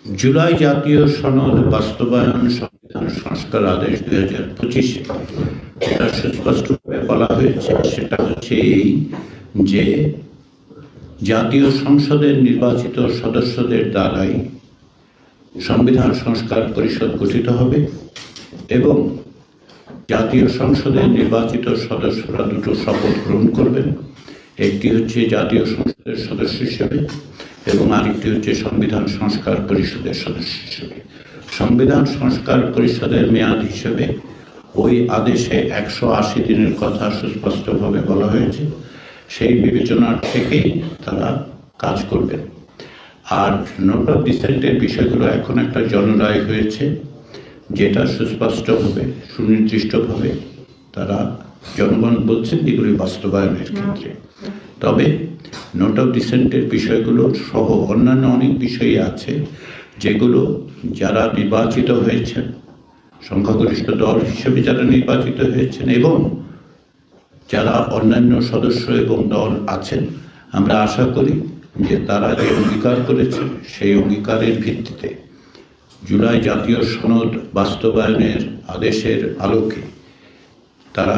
জুলাই জাতীয় সনদ বাস্তবায়ন সংবিধান সংস্কার আদেশ 2025 এটা সুস্পষ্টভাবে বলা হয়েছে। সেটা হচ্ছে এই যে জাতীয় সংসদের নির্বাচিত সদস্যদের দ্বারাই সংবিধান সংস্কার পরিষদ গঠিত হবে এবং জাতীয় সংসদের নির্বাচিত সদস্যরা দুটো শপথ গ্রহণ করবেন। একটি হচ্ছে জাতীয় সংসদের সদস্য হিসেবে এবং আরেকটি হচ্ছে সংবিধান সংস্কার পরিষদের সদস্য হিসেবে। সংবিধান সংস্কার পরিষদের মেয়াদ হিসেবে ওই আদেশে 180 দিনের কথা সুস্পষ্টভাবে বলা হয়েছে। সেই বিবেচনার থেকেই তারা কাজ করবেন। আর নোট অফ ডিসেন্টের বিষয়গুলো এখন একটা জনরায় হয়েছে, যেটা সুস্পষ্টভাবে সুনির্দিষ্টভাবে তারা জনগণ বলছেন এগুলি বাস্তবায়নের ক্ষেত্রে। তবে নোট অফ ডিসেন্টের বিষয়গুলো সহ অন্যান্য অনেক বিষয়ই আছে যেগুলো যারা নির্বাচিত হয়েছেন, সংখ্যাগরিষ্ঠ দল হিসেবে যারা নির্বাচিত হয়েছেন এবং যারা অন্যান্য সদস্য এবং দল আছেন, আমরা আশা করি যে তারা যে অঙ্গীকার করেছেন সেই অঙ্গীকারের ভিত্তিতে জুলাই জাতীয় সনদ বাস্তবায়নের আদেশের আলোকে তারা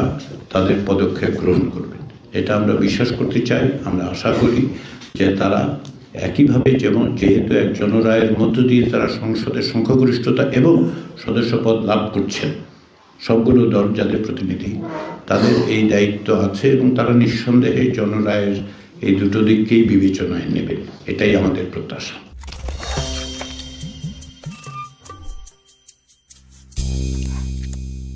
তাদের পদক্ষেপ গ্রহণ করবেন। এটা আমরা বিশ্বাস করতে চাই। আমরা আশা করি যে তারা একইভাবে যেহেতু এক জনরায়ের মধ্য দিয়ে তারা সংসদের সংখ্যাগরিষ্ঠতা এবং সদস্যপদ লাভ করছেন, সবগুলো দল যাদের প্রতিনিধি, তাদের এই দায়িত্ব আছে এবং তারা নিঃসন্দেহে জনরায়ের এই দুটো দিককেই বিবেচনায় নেবেন। এটাই আমাদের প্রত্যাশা।